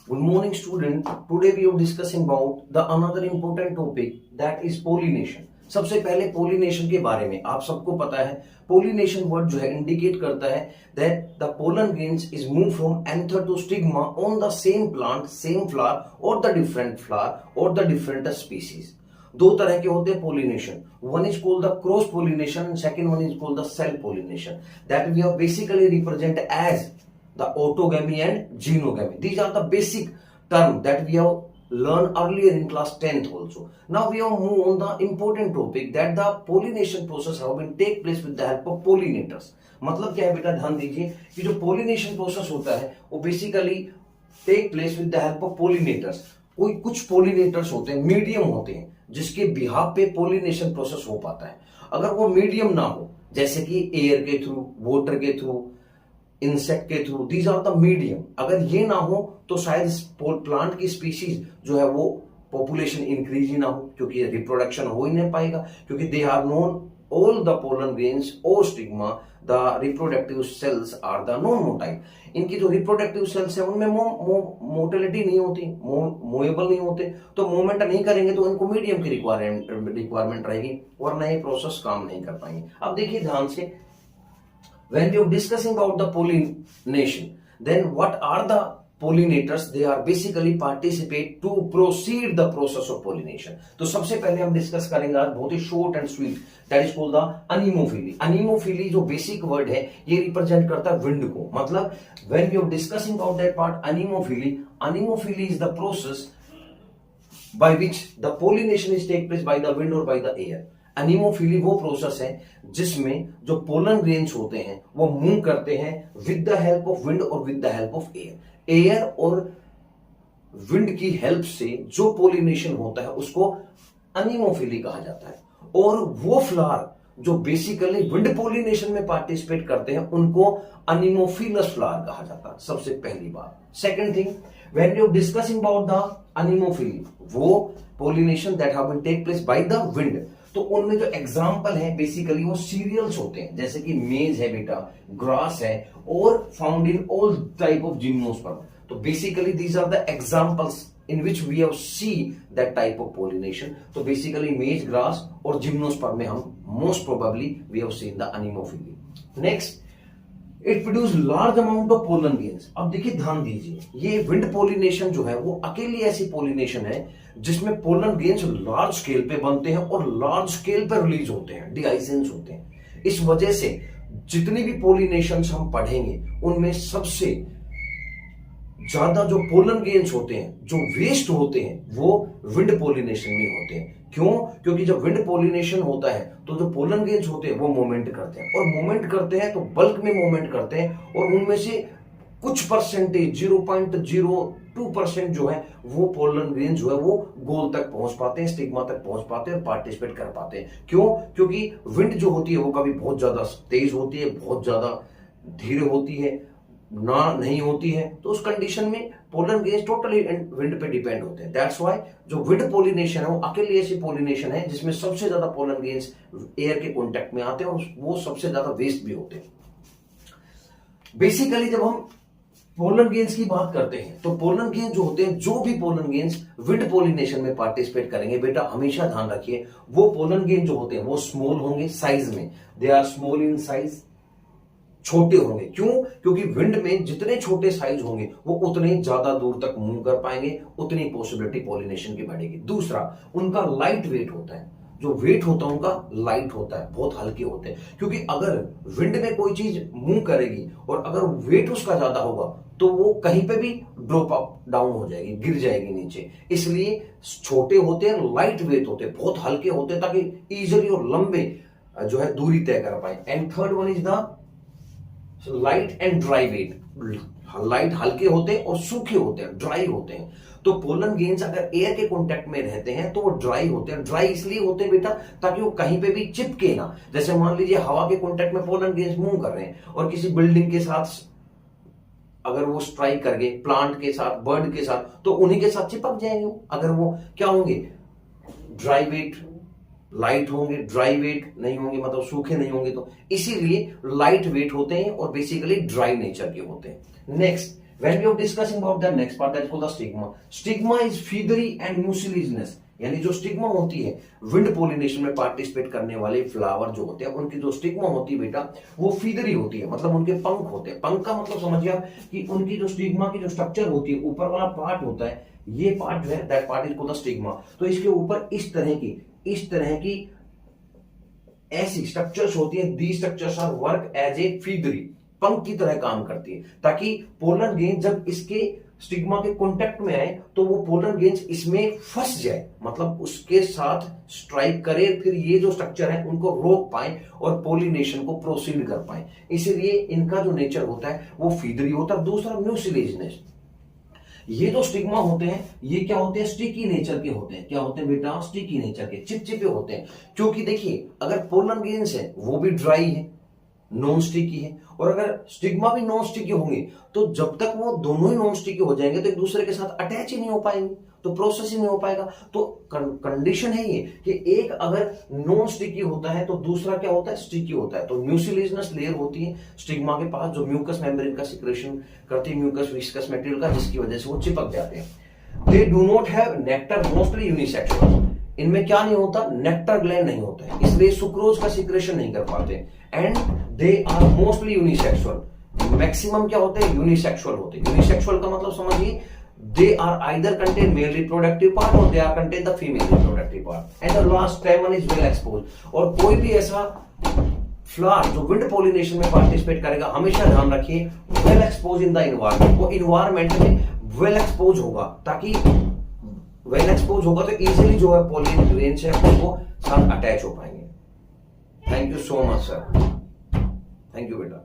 Good morning, student. Today we are discussing about the another important topic that is pollination. सबसे पहले pollination के बारे में आप सबको पता है pollination वर्ड जो है इंडिकेट करता है that the pollen grains is moved from anther to stigma on the same plant, same flower or the different flower or the different species. दो तरह के होते हैं pollination. One is called the cross pollination and second one is called the self pollination. That we have basically represent as the autogamy and genogamy. These are the basic terms that we have learned earlier in class 10th also. Now we have move on the important topic that the pollination process have been take place with the help of pollinators. मतलब क्या है बेटा, ध्यान दीजिए कि जो pollination process होता है वो basically take place with the help of pollinators. कोई कुछ pollinators होते हैं, मीडियम होते हैं जिसके बिहाफ पे pollination process हो पाता है. अगर वो मीडियम ना हो, जैसे कि एयर के थ्रू, वाटर के थ्रू, इंसेक्ट के through, these are the medium, अगर ये ना हो तो शायद प्लांट की स्पीशीज जो है वो पॉपुलेशन इंक्रीज ही ना हो, क्योंकि रिप्रोडक्शन हो ही नहीं पाएगा, क्योंकि they are known all the pollen grains or stigma, the reproductive cells are the non-motile. इनकी जो reproductive cells है उनमें मोटिलिटी नहीं होती, मूवेबल नहीं होते, तो मूवमेंट नहीं करेंगे तो इनको मीडियम की रिक्वायरमेंट रहेगी, वरना ये प्रोसेस काम नहीं कर पाएंगे. अब देखिए ध्यान से, when we are discussing about the pollination, then what are the pollinators? They are basically participate to proceed the process of pollination. तो सबसे पहले हम डिस्कस करेंगे आज बहुत ही short and sweet, that is called the anemophily. Anemophily जो basic word है ये रिप्रेजेंट करता है विंड को. मतलब when we are discussing about that part, anemophily is the process by which the pollination is take place by the wind or by the air. Anemophily वो process है जिसमें जो पोलन ग्रेन्स होते हैं वो मूव करते हैं with the help of wind और with the help of air. Air और विंड की हेल्प से जो पोलिनेशन होता है उसको एनीमोफिली कहा जाता है. और वो फ्लावर जो बेसिकली विंड पोलिनेशन में पार्टिसिपेट करते हैं उनको एनीमोफिलस फ्लावर कहा जाता है. सबसे पहली बात. Second thing, when you discussing about the anemophily, वो pollination that have been take place by the wind, तो उनमें जो एग्जाम्पल है बेसिकली वो सीरियल्स होते हैं, जैसे कि मेज है बेटा, ग्रास है, और found in all type of gymnosperm. तो basically these are the examples in which we have see that type of pollination. तो basically maize, grass और gymnosperm में हम most probably we have seen the anemophily. Next, it produce large amount of pollen grains. अब देखिए ध्यान दीजिए, ये wind pollination जो है वो अकेली ऐसी pollination है जिसमें pollen grains large scale पे बनते हैं और large scale पे रिलीज होते हैं, dehiscence होते हैं. इस वजह से जितनी भी pollinations हम पढ़ेंगे उनमें सबसे ज्यादा जो पोलन गेन्स होते हैं, जो वेस्ट होते हैं, वो विंड पोलिनेशन में होते हैं. क्यों? क्योंकि जब विंड पोलिनेशन होता है तो जो पोलन गेन्स होते हैं वो मूवमेंट करते हैं, और मूवमेंट करते हैं तो बल्क में मूवमेंट करते हैं, और उनमें से कुछ परसेंटेज 0.02% जो है वो पोलन ग्रेन जो है वो गोल तक पहुंच पाते हैं, स्टिग्मा तक पहुंच पाते हैं और पार्टिसिपेट कर पाते हैं. क्यों? क्योंकि विंड जो होती है वो कभी बहुत ज्यादा तेज होती है, बहुत ज्यादा धीरे होती है, ना नहीं होती है. तो उस कंडीशन में पोलन ग्रेन्स टोटली विंड पे डिपेंड होते हैं. दैट्स व्हाई जो विंड पोलिनेशन है वो अकेली ऐसी पोलिनेशन है जिसमें सबसे ज्यादा पोलन ग्रेन्स एयर के कांटेक्ट में आते हैं और वो सबसे ज्यादा वेस्ट भी होते हैं. बेसिकली जब हम पोलन ग्रेन्स की बात करते हैं तो पोलन ग्रेन्स जो होते हैं, जो भी पोलन ग्रेन्स विंड पोलिनेशन में पार्टिसिपेट करेंगे, बेटा हमेशा ध्यान रखिए वो पोलन ग्रेन जो होते हैं वो स्मॉल होंगे साइज में. They are small in size, छोटे होंगे. क्यों? क्योंकि विंड में जितने छोटे साइज होंगे वो उतने ज्यादा दूर तक मूव कर पाएंगे, उतनी पॉसिबिलिटी पॉलिनेशन की बढ़ेगी. दूसरा, उनका लाइट वेट होता है. जो वेट होता है उनका लाइट होता है, बहुत हल्के होते हैं, क्योंकि अगर विंड में कोई चीज मूव करेगी और अगर वेट उसका ज्यादा होगा तो वो कहीं पे भी ड्रॉप अप डाउन हो जाएगी, गिर जाएगी नीचे. इसलिए छोटे होते हैं, लाइट वेट होते हैं, बहुत हल्के होते हैं, ताकि इजिली और लंबे जो है दूरी तय कर पाए. And third one is the light and dry weight. Light हल्के होते हैं और सूखे होते हैं, ड्राई होते हैं. तो पोलन ग्रेन्स अगर एयर के कांटेक्ट में रहते हैं तो वो ड्राई होते हैं. ड्राई इसलिए होते हैं बेटा ताकि वो कहीं पे भी चिपके ना. जैसे मान लीजिए हवा के कांटेक्ट में पोलन ग्रेन्स मूव कर रहे हैं और किसी बिल्डिंग के साथ अगर वो स्ट्राइक कर गए, प्लांट के साथ, बर्ड के साथ, तो उन्हीं के साथ चिपक जाएंगे. अगर वो क्या होंगे, ड्राई वेट, लाइट होंगे, ड्राई वेट नहीं होंगे, मतलब सूखे नहीं होंगे. तो इसीलिए लाइट वेट होते हैं और बेसिकली ड्राई नेचर के होते हैं. Next, When we are discussing about the next part, that is called the stigma. Stigma is feathery and mucilaginous. यानी जो स्टिग्मा होती है विंड पोलिनेशन में पार्टिसिपेट करने वाले फ्लावर जो होते हैं उनकी जो स्टिग्मा होती है बेटा वो फीदरी होती है, मतलब उनके पंख होते हैं। पंख का मतलब समझिए आप कि उनकी जो स्टिग्मा की जो स्ट्रक्चर होती है, ऊपर वाला पार्ट होता है, ये पार्ट जो है that part is called the stigma. तो इसके ऊपर इस तरह की ऐसी स्ट्रक्चर्स होती है। The structures are work as a feathery, पंख की तरह काम करती है, ताकि पोलर गेंज जब इसके स्टिग्मा के कांटेक्ट में आए तो वो पोलर गेंज इसमें फंस जाए, मतलब उसके साथ स्ट्राइक करे, फिर ये जो स्ट्रक्चर है उनको रोक पाए और पोलिनेशन को प्रोसीड कर पाए। इसीलिए इनका जो नेचर होता है वो फीदरी होता है। दूसरा म्यूसिलेजिनस। ये जो स्टिग्मा होते हैं ये क्या होते हैं, स्टिकी नेचर के होते हैं। क्या होते हैं बेटा, स्टिकी नेचर के, चिपचिपे होते हैं। क्योंकि देखिए अगर पोलन गेंस है वो भी ड्राई है, नॉन स्टिकी है, और अगर स्टिग्मा भी नॉन स्टिकी होंगे तो जब तक वो दोनों ही नॉन स्टिकी हो जाएंगे तो एक दूसरे के साथ अटैच ही नहीं हो पाएंगे, तो प्रोसेस ही नहीं हो पाएगा। तो कंडीशन है ये कि एक अगर नॉन स्टिकी होता है तो दूसरा क्या होता है, स्टिकी होता है। तो म्यूसिलेजिनस लेयर होती है स्टिग्मा के पास जो म्यूकस मेम्ब्रेन का सिक्रेशन करती है, म्यूकस विस्कस मटेरियल का, जिसकी वजह से वो चिपक जाते हैं। They do not have nectar, mostly unisexual. इनमें क्या नहीं होता, नेक्टर ग्लैंड नहीं होता है, इसलिए सुक्रोज का सिक्रेशन नहीं कर पाते। And they are mostly unisexual. Maximum क्या होते हैं, यूनिसेक्सुअल होते हैं। यूनिसेक्सुअल का मतलब समझिए they are either contain male reproductive part or they are contain the female reproductive part. And the last stamen is well exposed. और कोई भी ऐसा फ्लावर जो विंड पोलिनेशन में पार्टिसिपेट करेगा हमेशा ध्यान रखिए well expose in the environment, वो इन्वायरमेंट में वेल एक्सपोज होगा, ताकि वेल एक्सपोज होगा तो इजीली जो है पोलिन ग्रेन्स है वो साथ अटैच हो पाएंगे। Thank you so much sir, thank you बेटा।